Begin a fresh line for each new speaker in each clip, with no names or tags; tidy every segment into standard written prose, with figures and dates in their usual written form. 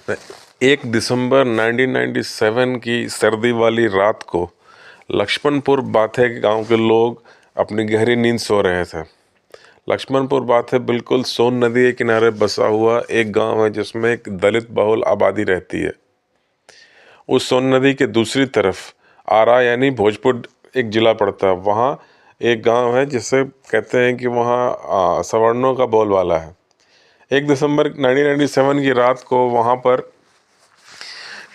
1 दिसंबर 1997 की सर्दी वाली रात को लक्ष्मणपुर बाथे गांव के लोग अपनी गहरी नींद सो रहे थे। लक्ष्मणपुर बाथे बिल्कुल सोन नदी के किनारे बसा हुआ एक गांव है जिसमें एक दलित बहुल आबादी रहती है। उस सोन नदी के दूसरी तरफ आरा यानी भोजपुर एक जिला पड़ता है। वहाँ एक गांव है जिसे कहते हैं कि वहाँ सवर्णों का बोलबाला है। 1 दिसंबर 1997 की रात को वहाँ पर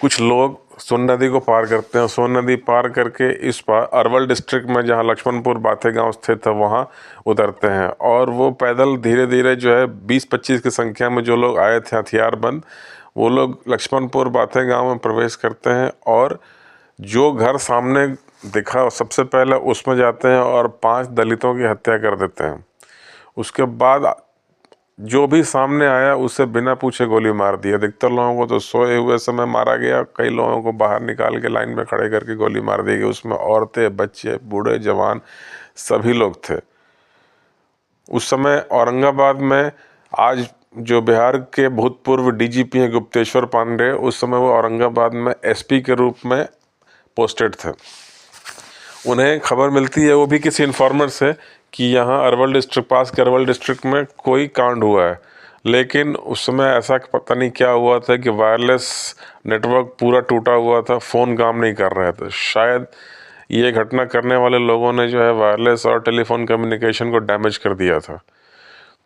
कुछ लोग सोन नदी को पार करते हैं। सोन नदी पार करके इस पार अरवल डिस्ट्रिक्ट में जहाँ लक्ष्मणपुर बाथे गांव स्थित है वहाँ उतरते हैं और वो पैदल धीरे धीरे जो है 20-25 की संख्या में जो लोग आए थे हथियारबंद, वो लोग लक्ष्मणपुर बाथे गांव में प्रवेश करते हैं और जो घर सामने दिखा सबसे पहले उसमें जाते हैं और 5 दलितों की हत्या कर देते हैं। उसके बाद जो भी सामने आया उसे बिना पूछे गोली मार दी। अधिकतर लोगों को तो सोए हुए समय मारा गया, कई लोगों को बाहर निकाल के लाइन में खड़े करके गोली मार दी गई। उसमें औरतें, बच्चे, बूढ़े, जवान सभी लोग थे। उस समय औरंगाबाद में आज जो बिहार के भूतपूर्व डीजीपी हैं गुप्तेश्वर पांडे, उस समय वो औरंगाबाद में एसपी के रूप में पोस्टेड थे। उन्हें खबर मिलती है, वो भी किसी इन्फॉर्मर से, कि यहाँ अरवल डिस्ट्रिक्ट पास के अरवल डिस्ट्रिक्ट में कोई कांड हुआ है। लेकिन उस समय ऐसा पता नहीं क्या हुआ था कि वायरलेस नेटवर्क पूरा टूटा हुआ था, फ़ोन काम नहीं कर रहे थे। शायद ये घटना करने वाले लोगों ने जो है वायरलेस और टेलीफोन कम्युनिकेशन को डैमेज कर दिया था।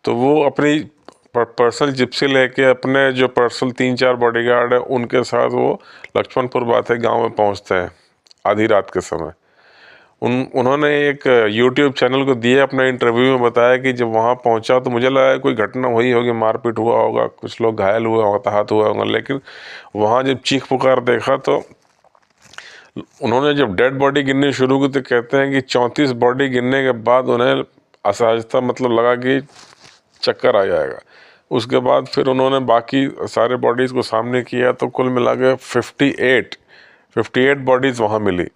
तो वो अपनी पर्सनल जिप्सी लेके अपने जो पर्सनल 3-4 बॉडीगार्ड है उनके साथ वो लक्ष्मणपुर बाथे गांव में पहुंचते हैं आधी रात के समय। उन्होंने एक YouTube चैनल को दिए अपने इंटरव्यू में बताया कि जब वहाँ पहुँचा तो मुझे लगा कोई घटना हुई होगी, मारपीट हुआ होगा, कुछ लोग घायल हुए, हताहत हुआ होगा। लेकिन वहाँ जब चीख पुकार देखा तो उन्होंने जब डेड बॉडी गिननी शुरू की तो कहते हैं कि 34 बॉडी गिनने के बाद उन्हें असहजता, मतलब लगा कि चक्कर आ जाएगा। उसके बाद फिर उन्होंने बाकी सारे बॉडीज़ को सामने किया तो कुल मिला के 58 बॉडीज़ वहाँ मिली।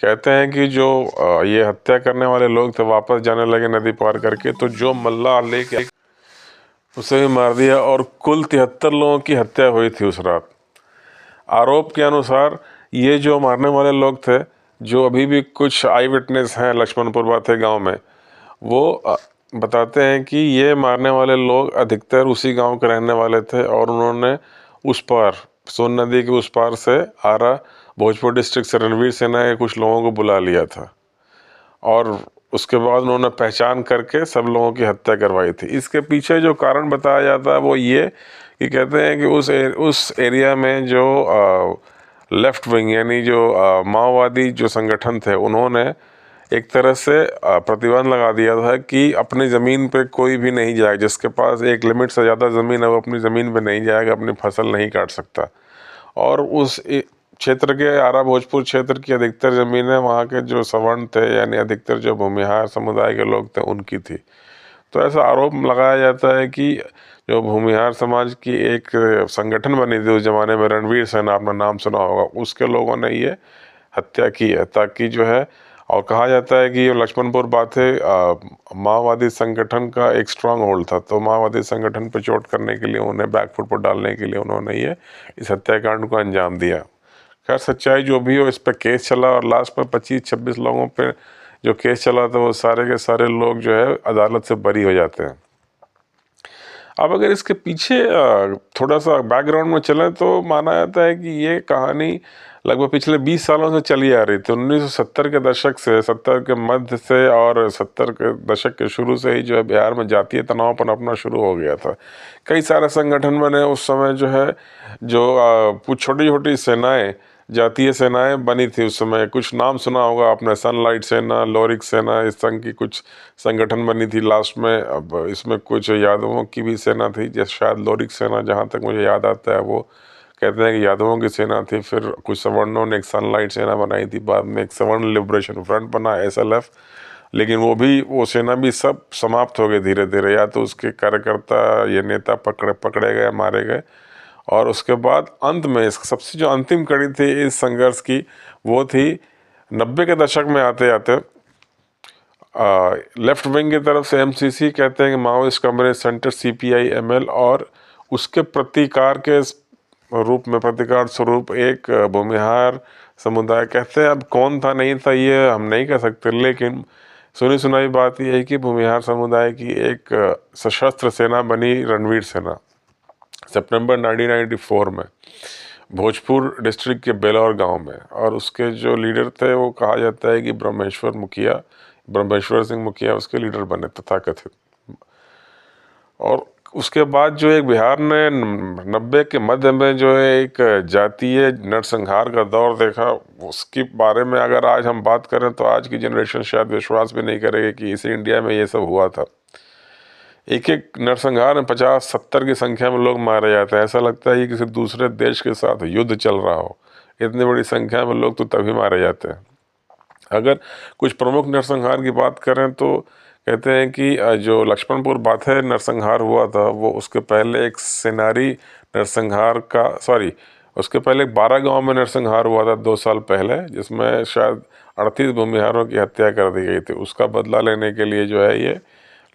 कहते हैं कि जो ये हत्या करने वाले लोग थे वापस जाने लगे नदी पार करके, तो जो मल्ला लेके उसे भी मार दिया और कुल 73 लोगों की हत्या हुई थी उस रात। आरोप के अनुसार ये जो मारने वाले लोग थे, जो अभी भी कुछ आई विटनेस हैं लक्ष्मणपुर बाथे गांव में, वो बताते हैं कि ये मारने वाले लोग अधिकतर उसी गांव के रहने वाले थे और उन्होंने उस पार सोन नदी के उस पार से आरा भोजपुर डिस्ट्रिक्ट से रणवीर सेना के कुछ लोगों को बुला लिया था और उसके बाद उन्होंने पहचान करके सब लोगों की हत्या करवाई थी। इसके पीछे जो कारण बताया जाता है वो ये कि कहते हैं कि उस एरिया में जो लेफ्ट विंग यानी जो माओवादी जो संगठन थे, उन्होंने एक तरह से प्रतिबंध लगा दिया था कि अपनी ज़मीन पे कोई भी नहीं जाए, जिसके पास एक लिमिट से ज़्यादा ज़मीन है वो अपनी ज़मीन पे नहीं जाएगा, अपनी फसल नहीं काट सकता। और उस क्षेत्र के आरा भोजपुर क्षेत्र की अधिकतर ज़मीनें वहाँ के जो सवर्ण थे यानी अधिकतर जो भूमिहार समुदाय के लोग थे उनकी थी। तो ऐसा आरोप लगाया जाता है कि जो भूमिहार समाज की एक संगठन बनी थी उस ज़माने में, रणवीर सेना, आपने नाम सुना होगा, उसके लोगों ने ये हत्या की है ताकि जो है, और कहा जाता है कि ये लक्ष्मणपुर बाथे माओवादी संगठन का एक स्ट्रांग होल्ड था। तो माओवादी संगठन पर चोट करने के लिए, उन्हें बैकफुट पर डालने के लिए उन्होंने ये इस हत्याकांड को अंजाम दिया। खैर सच्चाई जो भी हो, इस पर केस चला और लास्ट में 25-26 लोगों पे जो केस चला था वो सारे के सारे लोग जो है अदालत से बरी हो जाते हैं। अब अगर इसके पीछे थोड़ा सा बैकग्राउंड में चलें तो माना जाता है कि ये कहानी लगभग पिछले 20 सालों से चली आ रही थी। 1970 के दशक से, 70 के मध्य से और 70 के दशक के शुरू से ही जो है बिहार में जातीय तनाव पनपना शुरू हो गया था। कई सारे संगठन बने उस समय, जो है जो कुछ छोटी छोटी सेनाएं, जातीय सेनाएं बनी थी उस समय। कुछ नाम सुना होगा आपने, सनलाइट सेना, लोरिक सेना, इस संघ की कुछ संगठन बनी थी लास्ट में। अब इसमें कुछ यादवों की भी सेना थी, जैसे शायद लोरिक सेना, जहाँ तक मुझे याद आता है वो कहते हैं कि यादवों की सेना थी। फिर कुछ सवर्णों ने एक सनलाइट सेना बनाई थी, बाद में एक सवर्ण लिबरेशन फ्रंट बना, SLF। लेकिन वो सेना भी सब समाप्त हो गई धीरे धीरे, या तो उसके कार्यकर्ता ये नेता पकड़े गए, मारे गए। और उसके बाद अंत में इस सबसे जो अंतिम कड़ी थी इस संघर्ष की, वो थी 90 के दशक में आते आते लेफ्ट विंग की तरफ से MCC, कहते हैं कि Maoist communist centre, CPI ML, और उसके प्रतिकार के रूप में प्रतिकार स्वरूप एक भूमिहार समुदाय कहते हैं। अब कौन था नहीं था ये हम नहीं कह सकते, लेकिन सुनी सुनाई बात यह है कि भूमिहार समुदाय की एक सशस्त्र सेना बनी रणवीर सेना सितंबर 1994 में भोजपुर डिस्ट्रिक्ट के बेलौर गांव में। और उसके जो लीडर थे वो कहा जाता है कि ब्रह्मेश्वर सिंह मुखिया उसके लीडर बने तथाकथित। और उसके बाद जो एक बिहार ने 90 के मध्य में जो है एक जातीय नरसंहार का दौर देखा, उसके बारे में अगर आज हम बात करें तो आज की जनरेशन शायद विश्वास भी नहीं करेगी कि इस इंडिया में ये सब हुआ था। एक एक नरसंहार में 50-70 की संख्या में लोग मारे जाते हैं। ऐसा लगता है कि किसी दूसरे देश के साथ युद्ध चल रहा हो, इतनी बड़ी संख्या में लोग तो तभी मारे जाते हैं। अगर कुछ प्रमुख नरसंहार की बात करें तो कहते हैं कि जो लक्ष्मणपुर बाथे नरसंहार हुआ था वो उसके पहले एक सेनारी नरसंहार का उसके पहले 12 गांव में नरसंहार हुआ था 2 साल पहले, जिसमें शायद 38 भूमिहारों की हत्या कर दी गई थी। उसका बदला लेने के लिए जो है ये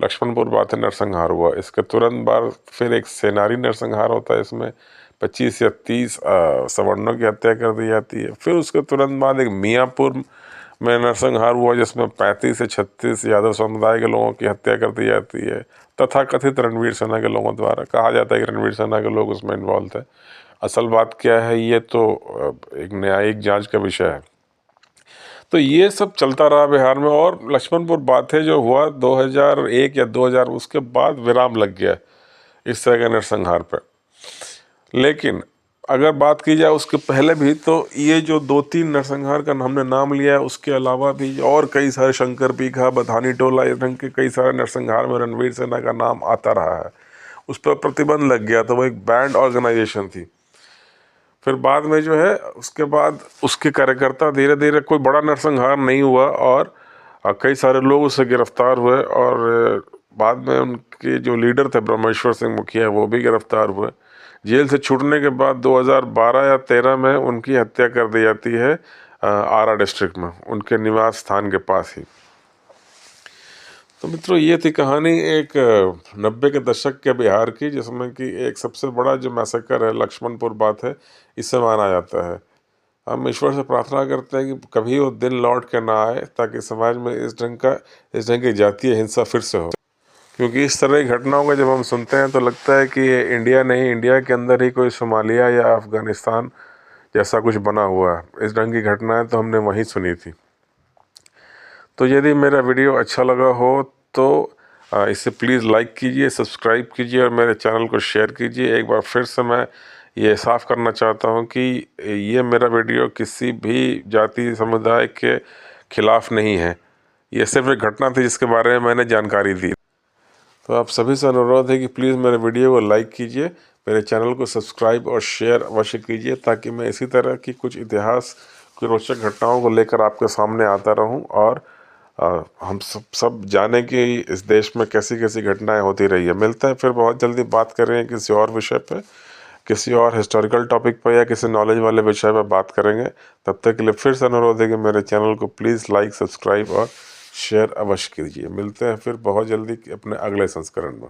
लक्ष्मणपुर बाथे नरसंहार हुआ। इसके तुरंत बाद फिर एक सेनारी नरसंहार होता है, इसमें 25 या 30 सवर्णों की हत्या कर दी जाती है। फिर उसके तुरंत बाद एक मियाँपुर में नरसंहार हुआ जिसमें 35 से 36 यादव समुदाय के लोगों की हत्या कर दी जाती है, तथाकथित रणवीर सेना के लोगों द्वारा। कहा जाता है कि रणवीर सेना के लोग उसमें इन्वॉल्व थे। असल बात क्या है ये तो एक न्यायिक जांच का विषय है। तो ये सब चलता रहा बिहार में। और लक्ष्मणपुर बाथे जो हुआ 2001 या 2000 उसके बाद विराम लग गया इस तरह के नरसंहार पर। लेकिन अगर बात की जाए उसके पहले भी, तो ये जो 2-3 नरसंहार का हमने नाम लिया है, उसके अलावा भी और कई सारे शंकर पीघा, बधानी टोला, इस ढंग के कई सारे नरसंहार में रणवीर सेना का नाम आता रहा है। उस पर प्रतिबंध लग गया था, वो एक बैंड ऑर्गेनाइजेशन थी। फिर बाद में जो है उसके बाद उसके कार्यकर्ता धीरे धीरे, कोई बड़ा नरसंहार नहीं हुआ और कई सारे लोग उससे गिरफ्तार हुए। और बाद में उनके जो लीडर थे ब्रह्मेश्वर सिंह मुखिया, वो भी गिरफ्तार हुए। जेल से छूटने के बाद 2012 या 13 में उनकी हत्या कर दी जाती है आरा डिस्ट्रिक्ट में, उनके निवास स्थान के पास ही। तो मित्रों ये थी कहानी एक 90 के दशक के बिहार की, जिसमें कि एक सबसे बड़ा जो मैसेकर है लक्ष्मणपुर बाथे इससे माना जाता है। हम ईश्वर से प्रार्थना करते हैं कि कभी वो दिन लौट के ना आए, ताकि समाज में इस ढंग की जातीय हिंसा फिर से हो। क्योंकि इस तरह की घटनाओं को जब हम सुनते हैं तो लगता है कि ये इंडिया नहीं, इंडिया के अंदर ही कोई सोमालिया या अफ़गानिस्तान जैसा कुछ बना हुआ है। इस ढंग की घटनाएं तो हमने वहीं सुनी थी। तो यदि मेरा वीडियो अच्छा लगा हो तो इसे प्लीज़ लाइक कीजिए, सब्सक्राइब कीजिए और मेरे चैनल को शेयर कीजिए। एक बार फिर से मैं ये साफ़ करना चाहता हूँ कि ये मेरा वीडियो किसी भी जाति समुदाय के खिलाफ़ नहीं है। ये सिर्फ एक घटना थी जिसके बारे में मैंने जानकारी दी। तो आप सभी से अनुरोध है कि प्लीज़ मेरे वीडियो को लाइक कीजिए, मेरे चैनल को सब्सक्राइब और शेयर अवश्य कीजिए, ताकि मैं इसी तरह की कुछ इतिहास की रोचक घटनाओं को लेकर आपके सामने आता रहूं और हम सब जाने कि इस देश में कैसी कैसी घटनाएं होती रही है। मिलते हैं फिर बहुत जल्दी, बात करेंगे किसी और विषय पे, किसी और हिस्टोरिकल टॉपिक पर या किसी नॉलेज वाले विषय पर बात करेंगे। तब तक के लिए फिर से अनुरोध है कि मेरे चैनल को प्लीज़ लाइक, सब्सक्राइब और शेयर अवश्य कीजिए। मिलते हैं फिर बहुत जल्दी अपने अगले संस्करण में।